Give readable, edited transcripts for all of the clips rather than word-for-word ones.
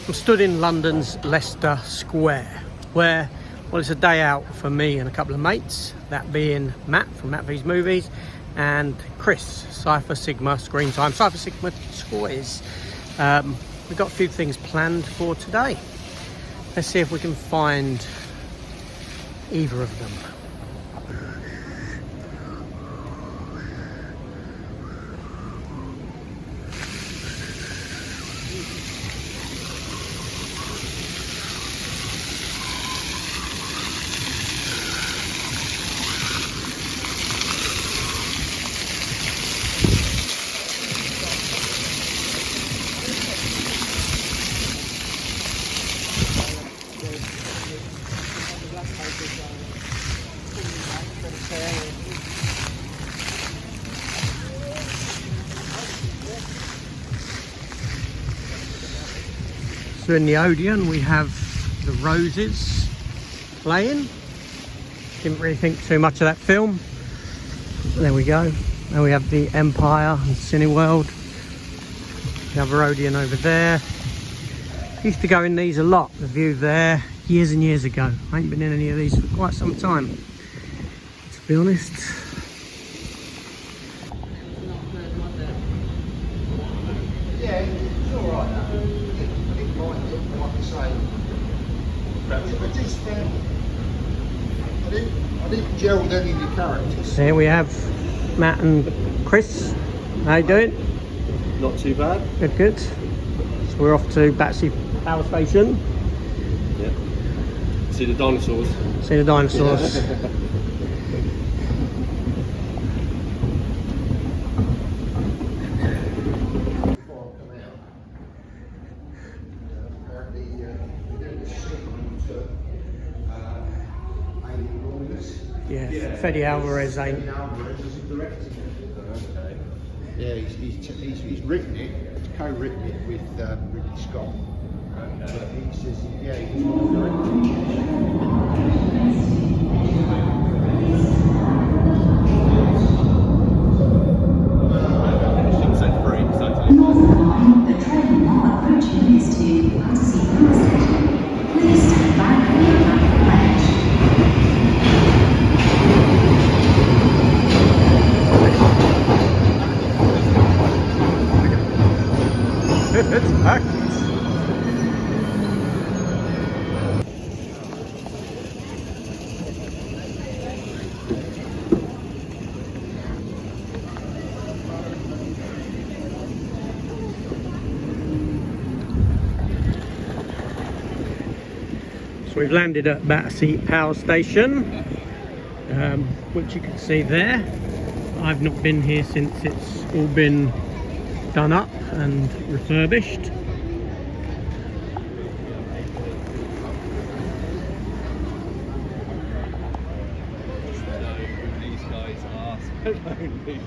I'm stood in London's Leicester Square, where, well, it's a day out for me and a couple of mates, that being Matt from Matt V's Movies and Chris, Cypher Sigma Screen Time, Cypher Sigma Toys. We've got a few things planned for today. Let's see if we can find either of them. So in the Odeon we have the Roses playing. Didn't really think too much of that film. There we go. Now we have the Empire and Cineworld. The other Odeon over there. Used to go in these a lot, the view there, years and years ago. I ain't been in any of these for quite some time, to be honest. Yeah, it's alright. I didn't mind it, like I say. I just I didn't gel with any of the characters. Here we have Matt and Chris. How you doing? Not too bad. Good, good. So we're off to Battersea Power Station. Yeah. See the dinosaurs. See the dinosaurs. Yeah, Fede Alvarez ain't. Yeah, he's written it, co-written it with Ridley Scott. But he says, yeah, he's The train now approaching is to Battersea Power Station. Please stand back and go back the ledge. It's packed. So we've landed at Battersea Power Station, which you can see there. I've not been here since it's all been done up and refurbished. These guys are so lonely.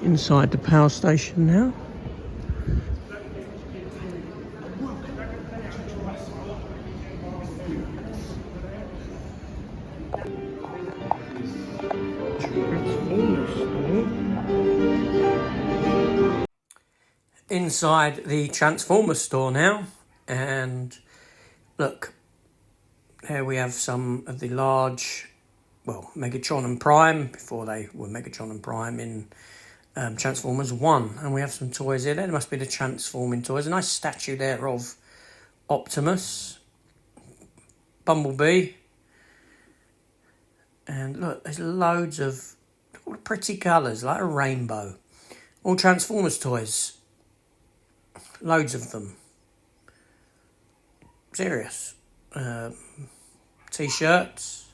Inside the power station now. Inside the Transformers store now, and look, here we have some of the large, well, Megatron and Prime, before they were Megatron and Prime in Transformers 1, and we have some toys here. There must be the transforming toys. A nice statue there of Optimus, Bumblebee, and look, there's loads of all the pretty colours, like a rainbow. All Transformers toys, loads of them. Serious. T-shirts.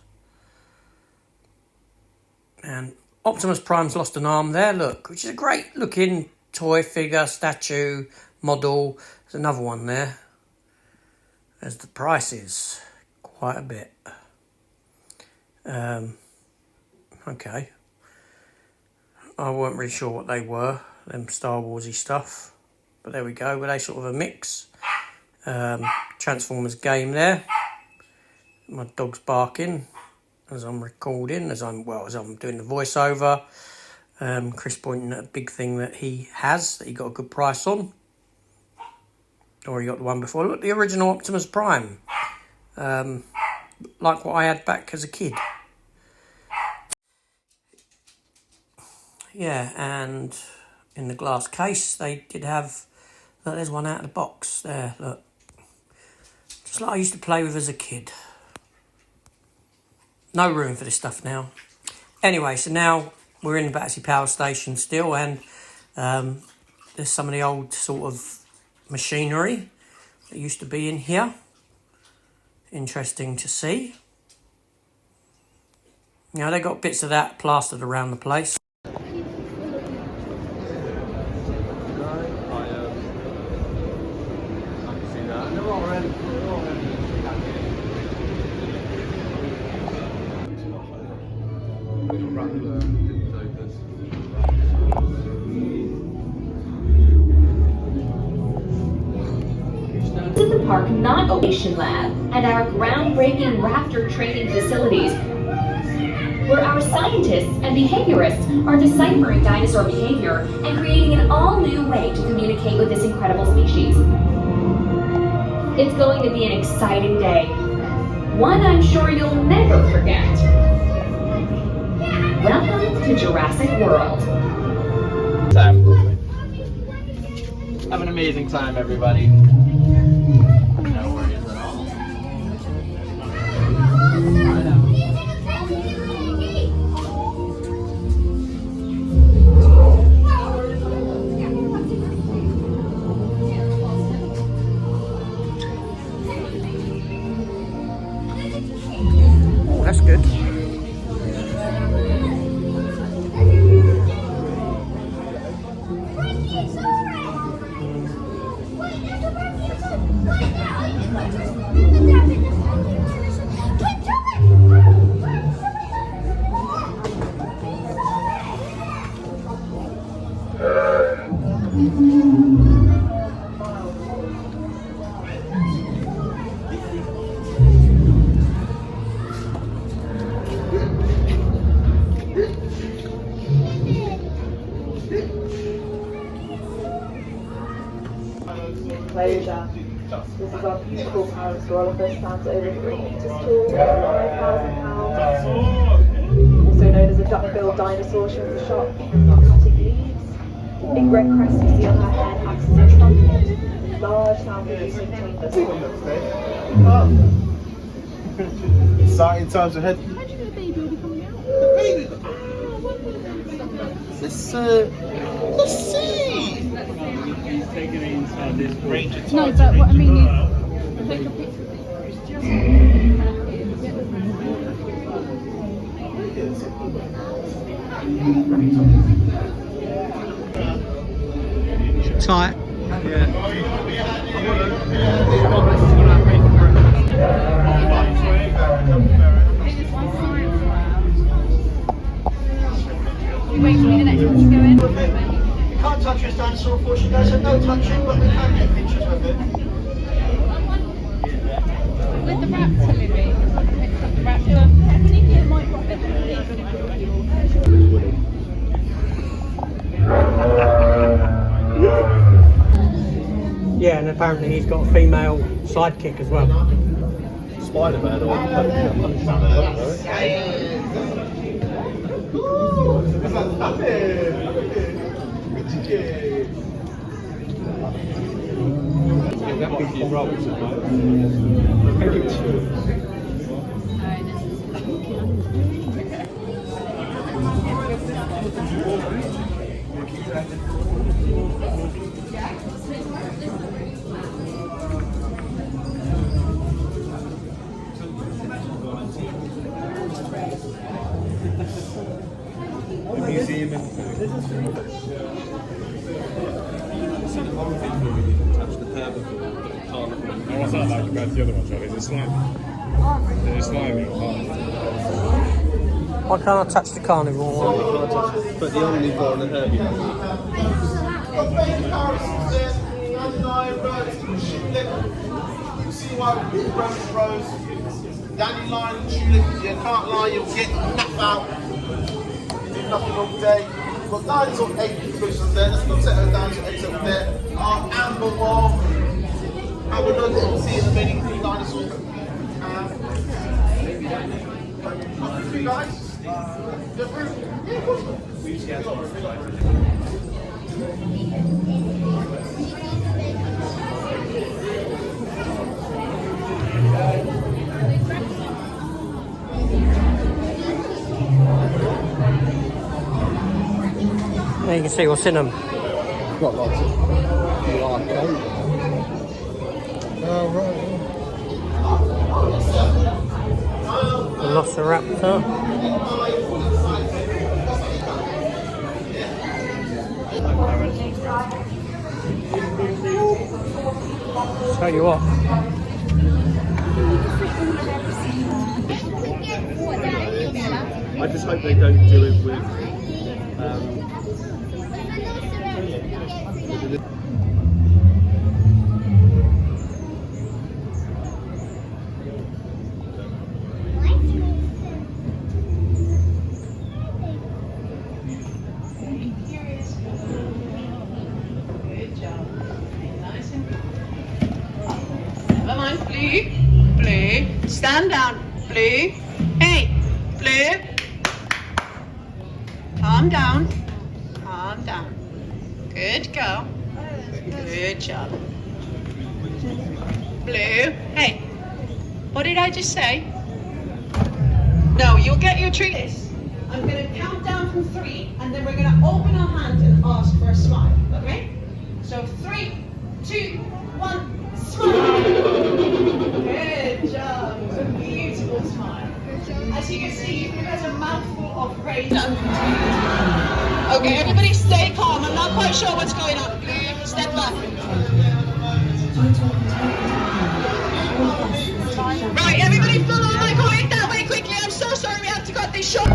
And Optimus Prime's lost an arm there, look, which is a great looking toy figure, statue, model. There's another one there. There's the prices. Quite a bit. Okay. I weren't really sure what they were, them Star Warsy stuff. But there we go, were they sort of a mix? Transformers game there. My dog's barking as I'm recording, as I'm doing the voiceover. Chris pointing at a big thing that he has, that he got a good price on. Or he got the one before. Look, the original Optimus Prime. Like what I had back as a kid. Yeah, and in the glass case, they did have... Look, there's one out of the box. There, look. Just like I used to play with as a kid. No room for this stuff now. Anyway, so now we're in the Battersea Power Station still, and there's some of the old sort of machinery that used to be in here. Interesting to see. You know, they got bits of that plastered around the place. The park non-ovation lab and our groundbreaking raptor training facilities, where our scientists and behaviorists are deciphering dinosaur behavior and creating an all-new way to communicate with this incredible species. It's going to be an exciting day, one I'm sure you'll never forget. Welcome to Jurassic World. Have an amazing time, everybody. No worries at all. Oh, that's good. Closure. This is our beautiful Parasaurolophus, stands over 3 meters tall, £5,000. Also known as a duck-billed dinosaur, shows the sharp beak and cutting leaves. Big red crest you see on her head acts as a trumpet. Large sound-producing chambers. Exciting times ahead. How do you know the baby will be coming out? The baby? Let's see. He's taking it inside this ranger. No, but what I mean is, take a picture of it. Tight. Wait for me the next one to go in. You can't touch this dinosaur, unfortunately, guys, so no touching, but we can get pictures with it. With the raptor, Libby. The raptor. I think it might drop it. Yeah, and apparently he's got a female sidekick as well. Spider-Man or Oh, what's that like compared to the other one, Charlie? Is it slimy? Is it slimy or hard? Why can't I touch the carnivore one? But the omnivore and the herbivore. Dandelion, tulip, you can't lie, you'll get napped out. You do nothing all day. We've got dinosaur egg fishes there, let's not set those dinosaur eggs over there. Our amber wall, and we're not going to see in the many dinosaurs. You guys? Yeah, of course. There you can see what's in them. Got lots of large code. Oh, right. Velociraptor. Tell you what. I just hope they don't do it with Come on, Blue. Blue. Stand down, Blue. Hey, Blue. Calm down. Calm down. Good girl. Good job. Blue. Hey, what did I just say? No, you'll get your treat. I'm going to count down from 3, and then we're going to open our hand and ask for a smile, okay? So 3, 2, 1, smile. Good job. It's a beautiful smile. As you can see, there's a mouthful of rage. Okay, everybody stay calm. I'm not quite sure what's going on. Step back. Right, everybody follow my going that way quickly. I'm so sorry we have to cut this short.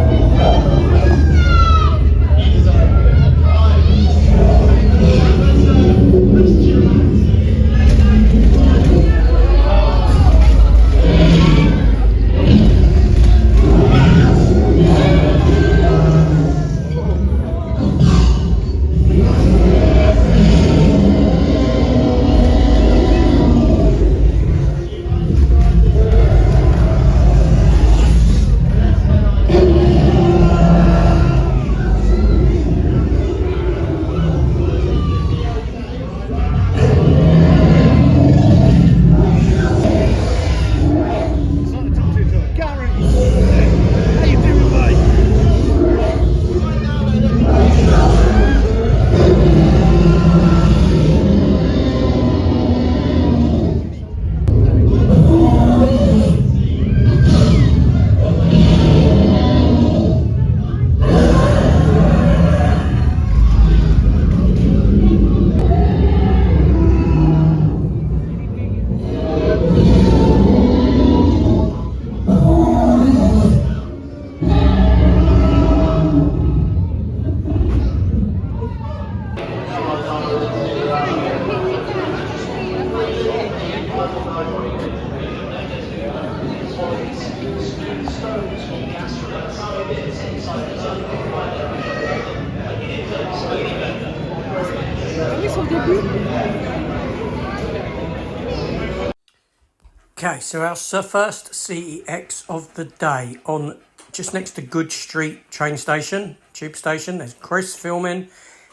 Okay, so our first CEX of the day on just next to Good Street train station, tube station. There's Chris filming,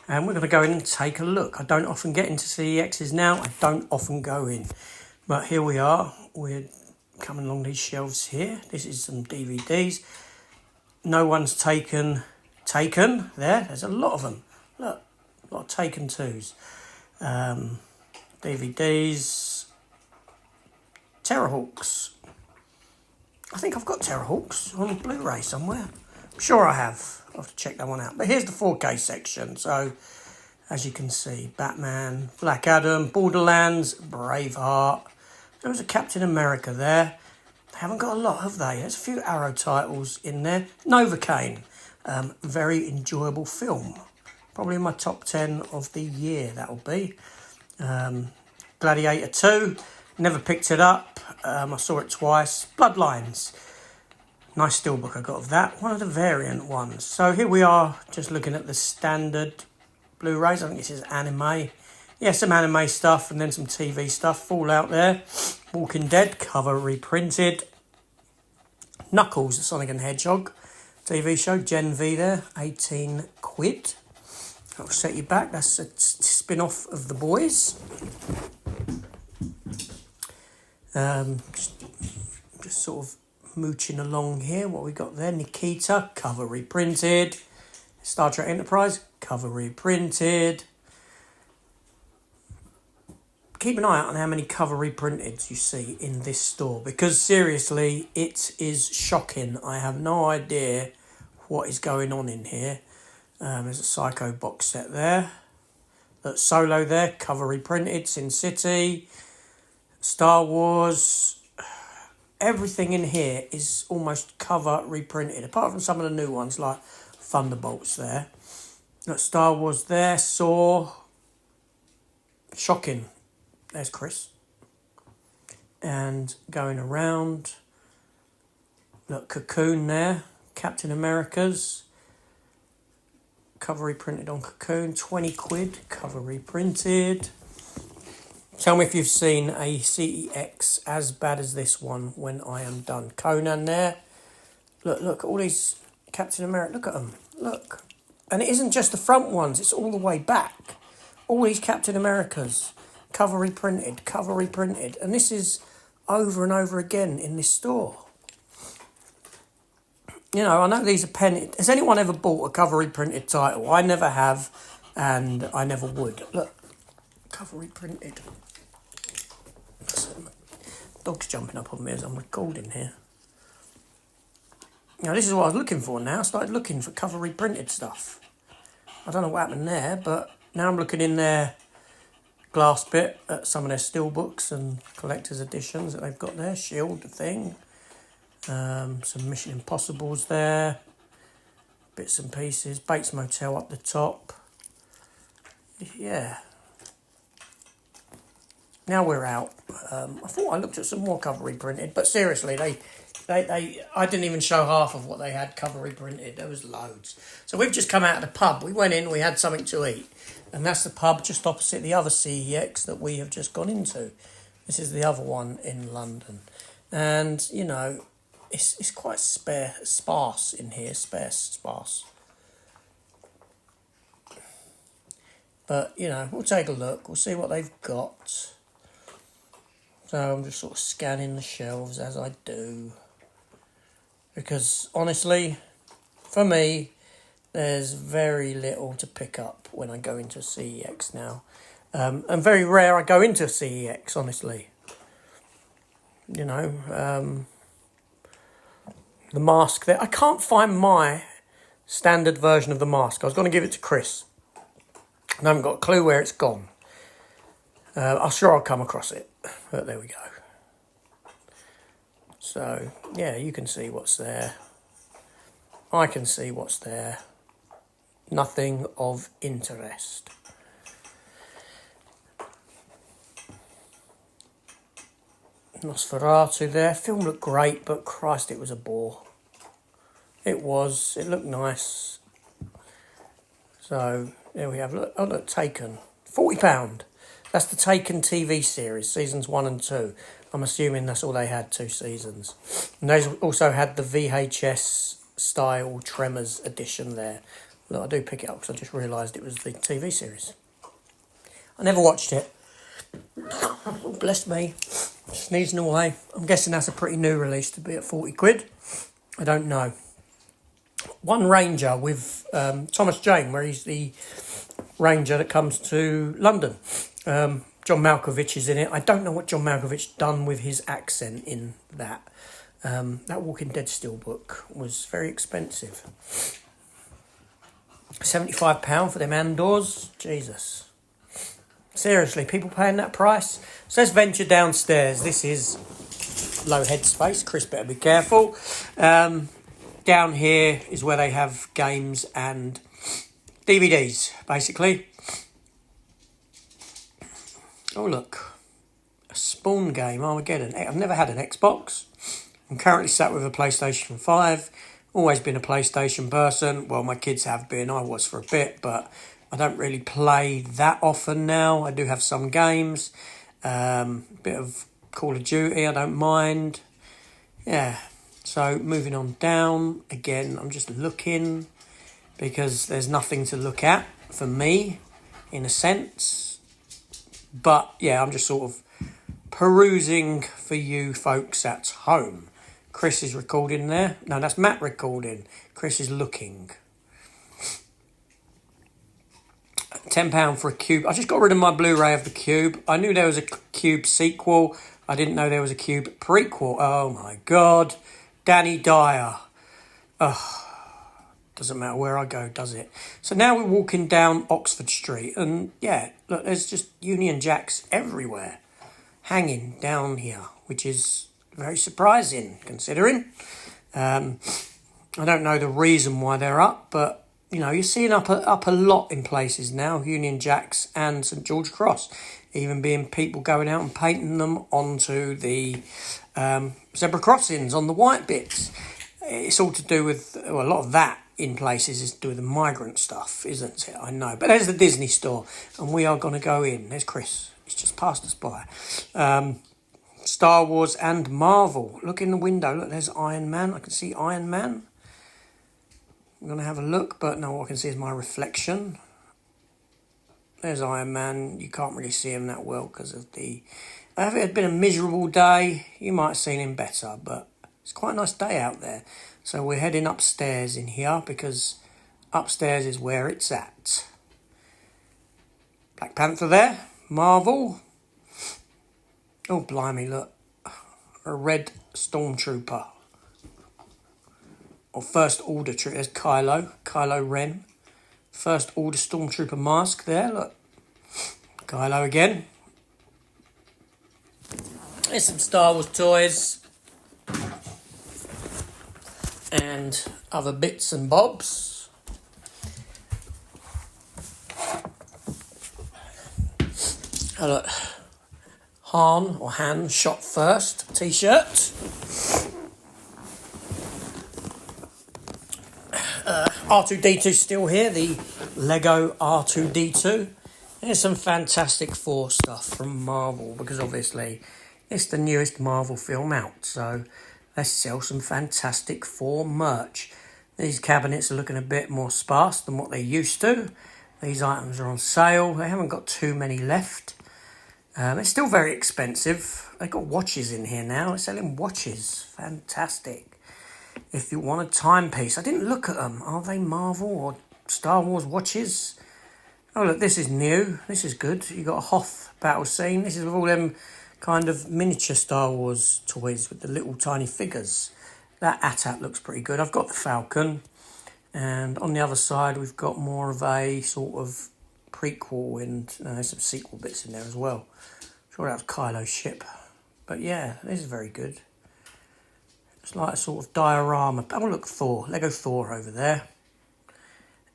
and we're going to go in and take a look. I don't often get into CEXs now. I don't often go in, but here we are. We're coming along these shelves here. This is some DVDs. No one's taken there. There's a lot of them. Look, a lot of Taken 2s. DVDs. Terrorhawks. I think I've got Terrorhawks on Blu-ray somewhere. I'm sure I have. I'll have to check that one out. But here's the 4K section. So, as you can see, Batman, Black Adam, Borderlands, Braveheart. There was a Captain America there. They haven't got a lot, have they? There's a few Arrow titles in there. Novocaine. Very enjoyable film. Probably in my top 10 of the year, that'll be. Gladiator 2. Never picked it up. I saw it twice. Bloodlines. Nice steelbook I got of that. One of the variant ones. So here we are, just looking at the standard Blu-rays. I think this is anime. Yeah, some anime stuff and then some TV stuff. Fallout there. Walking Dead, cover reprinted. Knuckles, the Sonic and Hedgehog TV show. Gen V there, 18 quid. That'll set you back. That's a spin-off of The Boys. Just sort of mooching along here. What we got there? Nikita, cover reprinted. Star Trek Enterprise, cover reprinted. Keep an eye out on how many cover reprinted you see in this store, because seriously, it is shocking. I have no idea what is going on in here. There's a Psycho box set there. That's Solo there, cover reprinted. Sin City, Star Wars. Everything in here is almost cover reprinted, apart from some of the new ones like Thunderbolts there. Got Star Wars there, Saw. Shocking. There's Chris. And going around, look, Cocoon there, Captain America's. Cover reprinted on Cocoon, 20 quid, cover reprinted. Tell me if you've seen a CEX as bad as this one when I am done. Conan there. Look, all these Captain America, look at them, look. And it isn't just the front ones, it's all the way back. All these Captain Americas, cover reprinted. And this is over and over again in this store. You know, I know these are penny. Has anyone ever bought a cover reprinted title? I never have, and I never would. Look, cover reprinted. Dog's jumping up on me as I'm recording here. Now, this is what I was looking for now. I started looking for cover reprinted stuff. I don't know what happened there, but now I'm looking in their glass bit at some of their steelbooks and collector's editions that they've got there. Shield, the Thing. Some Mission Impossibles there. Bits and pieces. Bates Motel up the top. Yeah. Now we're out. I thought I looked at some more cover reprinted, but seriously, they I didn't even show half of what they had cover reprinted. There was loads. So we've just come out of the pub. We went in, we had something to eat. And that's the pub just opposite the other CEX that we have just gone into. This is the other one in London. And, you know, it's quite sparse in here. Sparse. But, you know, we'll take a look. We'll see what they've got. So I'm just sort of scanning the shelves as I do. Because, honestly, for me, there's very little to pick up when I go into CEX now. And very rare I go into CEX, honestly. You know, the mask there. I can't find my standard version of the mask. I was going to give it to Chris. I haven't got a clue where it's gone. I'm sure I'll come across it. But there we go. So, yeah, you can see what's there. I can see what's there. Nothing of interest. Nosferatu there. Film looked great, but Christ, it was a bore. It was. It looked nice. So, there we have. Look, oh, look, Taken. £40. That's the Taken TV series, seasons 1 and 2. I'm assuming that's all they had, 2 seasons. And they also had the VHS style Tremors edition there. Look, I do pick it up because I just realised it was the TV series. I never watched it. Oh, bless me. Sneezing away. I'm guessing that's a pretty new release to be at 40 quid. I don't know. One Ranger with Thomas Jane, where he's the Ranger that comes to London. John Malkovich is in it. I don't know what John Malkovich done with his accent in that. That Walking Dead steelbook was very expensive. £75 for them Andors. Jesus. Seriously, people paying that price? So let's venture downstairs. This is low headspace. Chris better be careful. Down here is where they have games and DVDs, basically. Oh, look. A Spawn game, Armageddon. I've never had an Xbox. I'm currently sat with a PlayStation 5. Always been a PlayStation person. Well, my kids have been. I was for a bit, but I don't really play that often now. I do have some games. Bit of Call of Duty, I don't mind. Yeah. So moving on down. Again, I'm just looking because there's nothing to look at for me, in a sense. But yeah, I'm just sort of perusing for you folks at home. Chris is recording there. No, that's Matt recording. Chris is looking. £10 for a Cube. I just got rid of my Blu-ray of the Cube. I knew there was a Cube sequel. I didn't know there was a Cube prequel. Oh my God. Danny Dyer. Ugh. Doesn't matter where I go, does it? So now we're walking down Oxford Street. And yeah, look, there's just Union Jacks everywhere. Hanging down here, which is very surprising considering. I don't know the reason why they're up, but you know, you're seeing up a lot in places now, Union Jacks and St George Cross, even being people going out and painting them onto the zebra crossings on the white bits. It's all to do with, well, a lot of that in places is to do with the migrant stuff, isn't it? I know. But there's the Disney store, and we are going to go in. There's Chris. He's just passed us by. Star Wars and Marvel. Look in the window. Look, there's Iron Man. I can see Iron Man. I'm going to have a look, but no, all I can see is my reflection. There's Iron Man. You can't really see him that well because of the... If it had been a miserable day, you might have seen him better, but it's quite a nice day out there. So we're heading upstairs in here because upstairs is where it's at. Black Panther there. Marvel. Oh, blimey, look. A red stormtrooper. Or First Order trooper. There's Kylo Ren. First Order stormtrooper mask there, look. Kylo again. There's some Star Wars toys. And other bits and bobs. Oh, look. Han shot first t-shirt. R2-D2 still here, the Lego R2-D2. There's some Fantastic Four stuff from Marvel because obviously it's the newest Marvel film out, so let's sell some Fantastic Four merch. These cabinets are looking a bit more sparse than what they used to. These items are on sale. They haven't got too many left. It's still very expensive. They've got watches in here now. They're selling watches. Fantastic. If you want a timepiece. I didn't look at them. Are they Marvel or Star Wars watches? Oh, look, this is new. This is good. You got a Hoth battle scene. This is with all them kind of miniature Star Wars toys with the little tiny figures. That AT-AT looks pretty good. I've got the Falcon. And on the other side, we've got more of a sort of prequel and there's some sequel bits in there as well. I'm sure that was Kylo's ship. But yeah, this is very good. It's like a sort of diorama. Oh, look, Thor. Lego Thor over there.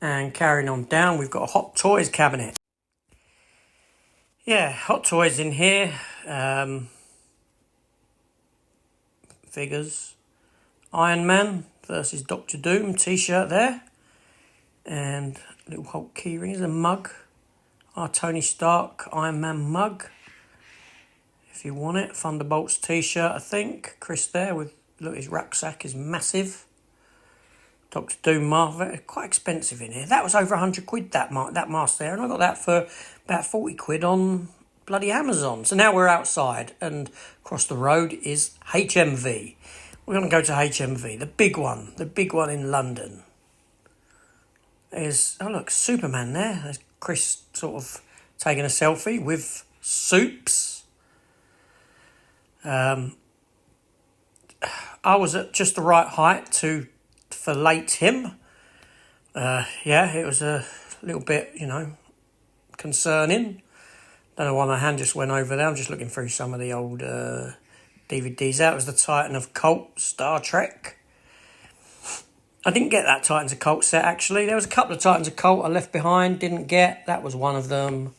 And carrying on down, we've got a Hot Toys cabinet. Yeah, Hot Toys in here. Figures. Iron Man versus Doctor Doom t-shirt there. And a little Hulk keyring. There's a mug. Our Tony Stark Iron Man mug. If you want it. Thunderbolts t-shirt, I think. Chris there with, look, his rucksack is massive. Doctor Doom mask. Quite expensive in here. That was over 100 quid, that mask there. And I got that for about 40 quid on bloody Amazon. So now we're outside. And across the road is HMV. We're going to go to HMV. The big one. The big one in London. There's, oh look, Superman there. There's Chris sort of taking a selfie with Soups. I was at just the right height to fillet him. yeah, it was a little bit, concerning. Don't know why my hand just went over there. I'm just looking through some of the old DVDs out. It was the Titan of Cult Star Trek. I didn't get that Titans of Cult set, actually. There was a couple of Titans of Cult I left behind, didn't get. That was one of them.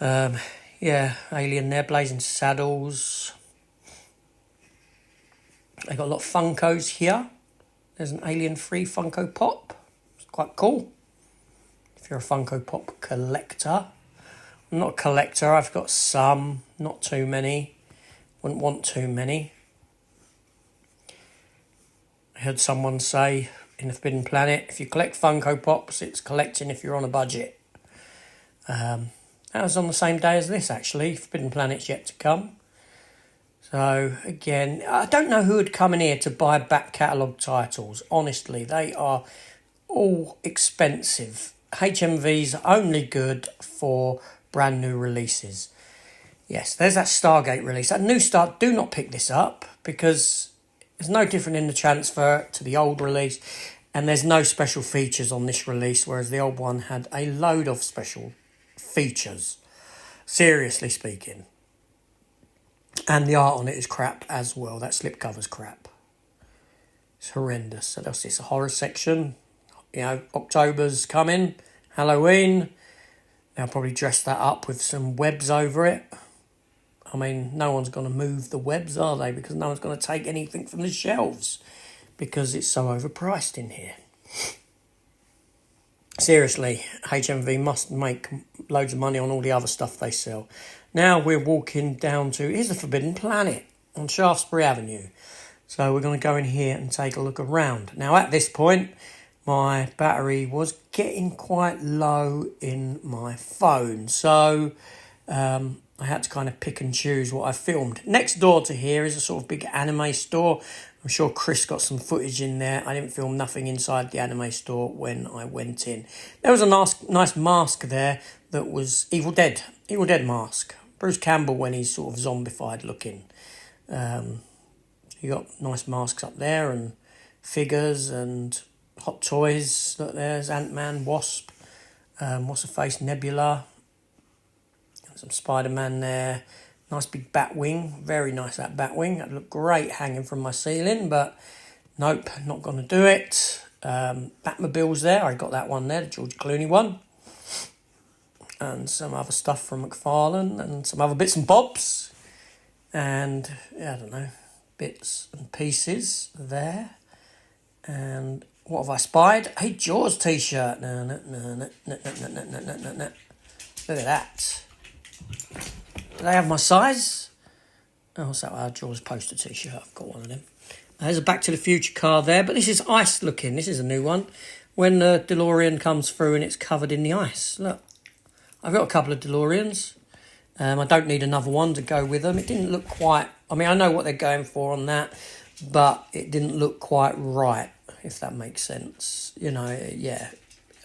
Yeah, Alien there, Blazing Saddles. They got a lot of Funkos here. There's an Alien 3 Funko Pop. It's quite cool. If you're a Funko Pop collector. I'm not a collector, I've got some, not too many. Wouldn't want too many. I heard someone say in the Forbidden Planet, if you collect Funko Pops, it's collecting if you're on a budget. That was on the same day as this, actually. Forbidden Planet's yet to come. So, again, I don't know who would come in here to buy back catalogue titles. Honestly, they are all expensive. HMV's only good for brand new releases. Yes, there's that Stargate release. That new Star, do not pick this up because it's no different in the transfer to the old release, and there's no special features on this release, whereas the old one had a load of special features. Seriously speaking. And the art on it is crap as well. That slipcover's crap. It's horrendous. So that's this horror section. October's coming. Halloween. They'll probably dress that up with some webs over it. I mean, no one's going to move the webs, are they? Because no one's going to take anything from the shelves. Because it's so overpriced in here. Seriously, HMV must make loads of money on all the other stuff they sell. Now we're walking down to, here's the Forbidden Planet on Shaftesbury Avenue. So we're going to go in here and take a look around. Now at this point, my battery was getting quite low in my phone. So I had to kind of pick and choose what I filmed. Next door to here is a sort of big anime store. I'm sure Chris got some footage in there. I didn't film nothing inside the anime store when I went in. There was a nice mask there that was Evil Dead mask. Bruce Campbell when he's sort of zombified looking. You got nice masks up there and figures and hot toys. Look, there's Ant-Man, Wasp, what's her face, Nebula. Some Spider-Man there. Nice big bat wing. Very nice, that bat wing. That looked great hanging from my ceiling, but nope, not going to do it. Batmobiles there. I got that one there, the George Clooney one. And some other stuff from McFarlane and some other bits and bobs. And, yeah, I don't know, bits and pieces there. And what have I spied? A Jaws t-shirt. No. Look at that. Do they have my size? Oh, what's that? Our Jaws poster t-shirt. I've got one of them. There's a Back to the Future car there, but this is ice looking. This is a new one. When the DeLorean comes through and it's covered in the ice. Look, I've got a couple of DeLoreans. I don't need another one to go with them. It didn't look quite... I mean, I know what they're going for on that, but it didn't look quite right, if that makes sense. Yeah.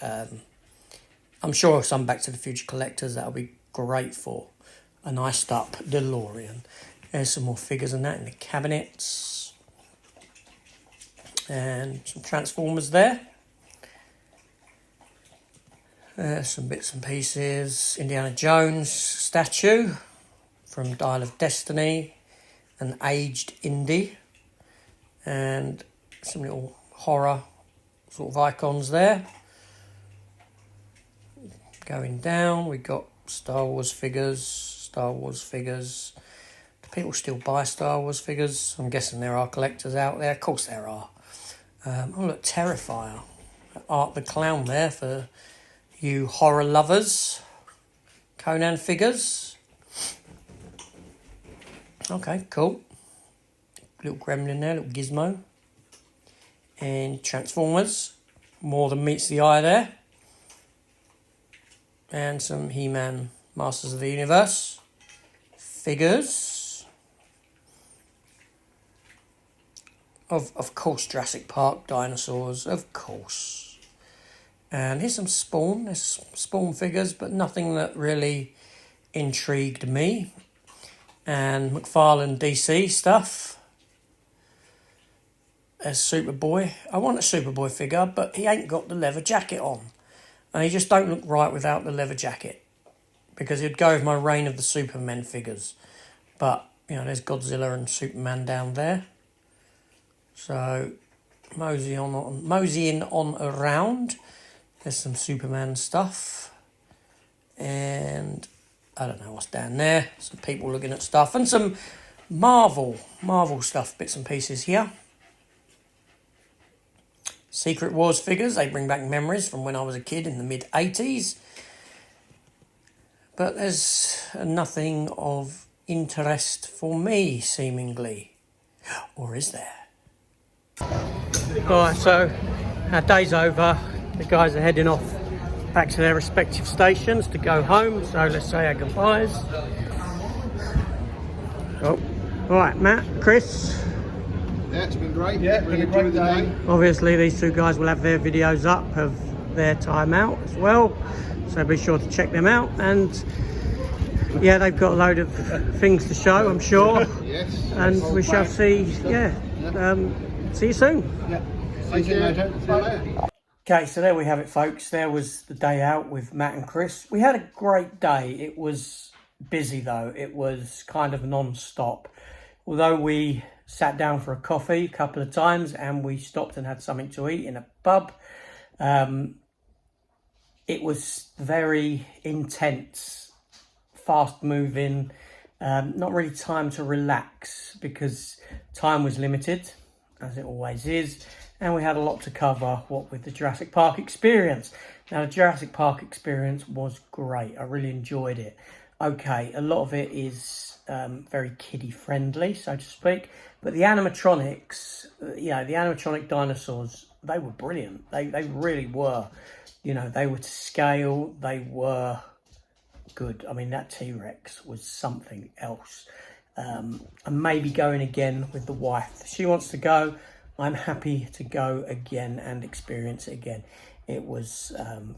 I'm sure some Back to the Future collectors, that'll be great for a iced up DeLorean. There's some more figures and that in the cabinets. And some Transformers there. There's some bits and pieces. Indiana Jones statue from Dial of Destiny. An aged Indy. And some little horror sort of icons there. Going down, we got Star Wars figures. Do people still buy Star Wars figures? I'm guessing there are collectors out there. Of course there are. Oh look, Terrifier. Art the Clown there for you horror lovers. Conan figures. Okay, cool. Little gremlin there, little gizmo. And Transformers. More than meets the eye there. And some He-Man Masters of the Universe figures. Of course, Jurassic Park dinosaurs, of course. And here's some Spawn. There's Spawn figures, but nothing that really intrigued me. And McFarlane DC stuff. as Superboy. I want a Superboy figure, but he ain't got the leather jacket on. And he just don't look right without the leather jacket. Because he'd go with my Reign of the Supermen figures. But, you know, there's Godzilla and Superman down there. So, moseying on around. There's some Superman stuff. And I don't know what's down there. Some people looking at stuff. And some Marvel stuff, bits and pieces here. Secret Wars figures. They bring back memories from when I was a kid in the mid-80s. But there's nothing of interest for me, seemingly. Or is there? Alright, so our day's over. The guys are heading off back to their respective stations to go home. So let's say our goodbyes. Oh, alright, Matt, Chris. Yeah, it's been great. Yeah, really been a great enjoyed the day. Obviously, these two guys will have their videos up of their time out as well. So be sure to check them out. And yeah, they've got a load of things to show, I'm sure. Yes. And we shall see, see you soon. Yeah. Thank you. Okay, so there we have it, folks. There was the day out with Matt and Chris. We had a great day. It was busy, though. It was kind of non-stop. Although we sat down for a coffee a couple of times and we stopped and had something to eat in a pub, it was very intense, fast-moving, not really time to relax because time was limited, as it always is. And we had a lot to cover, what with the Jurassic Park experience. Now, the Jurassic Park experience was great. I really enjoyed it. Okay, a lot of it is very kiddie friendly, so to speak. But the animatronics, the animatronic dinosaurs, they were brilliant. They really were. You know, they were to scale. They were good. I mean, that T-Rex was something else. I'm maybe going again with the wife. She wants to go. I'm happy to go again and experience it again. It was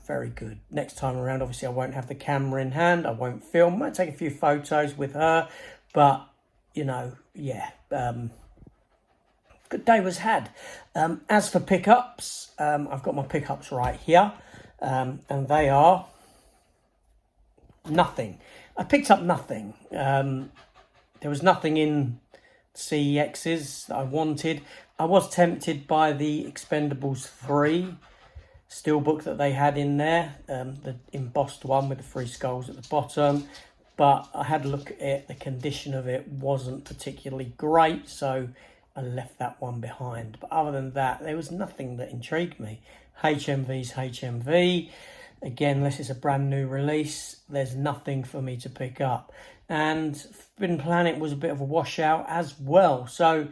very good. Next time around, obviously, I won't have the camera in hand. I won't film. I might take a few photos with her. But, you know, yeah. Good day was had. As for pickups, I've got my pickups right here. And they are nothing. I picked up nothing. There was nothing in CEXs that I wanted. I was tempted by the Expendables 3 steelbook that they had in there, the embossed one with the 3 skulls at the bottom, but I had a look at it. The condition of it wasn't particularly great, so I left that one behind. But other than that, there was nothing that intrigued me. HMV's HMV. Again, unless it's a brand new release, there's nothing for me to pick up. And Forbidden Planet was a bit of a washout as well. So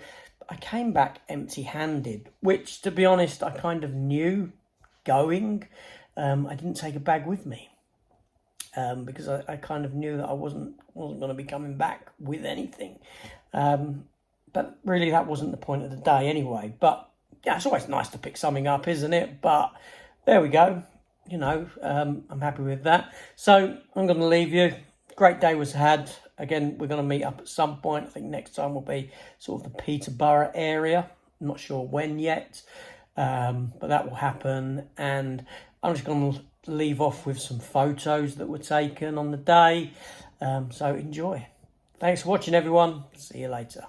I came back empty-handed, which, to be honest, I kind of knew going. I didn't take a bag with me because I kind of knew that I wasn't going to be coming back with anything. But really, that wasn't the point of the day anyway. But yeah, it's always nice to pick something up, isn't it? But there we go. You know, I'm happy with that. So I'm going to leave you. Great day was had. Again, we're going to meet up at some point. I think next time will be sort of the Peterborough area. I'm not sure when yet, but that will happen. And I'm just going to leave off with some photos that were taken on the day. So enjoy. Thanks for watching, everyone. See you later.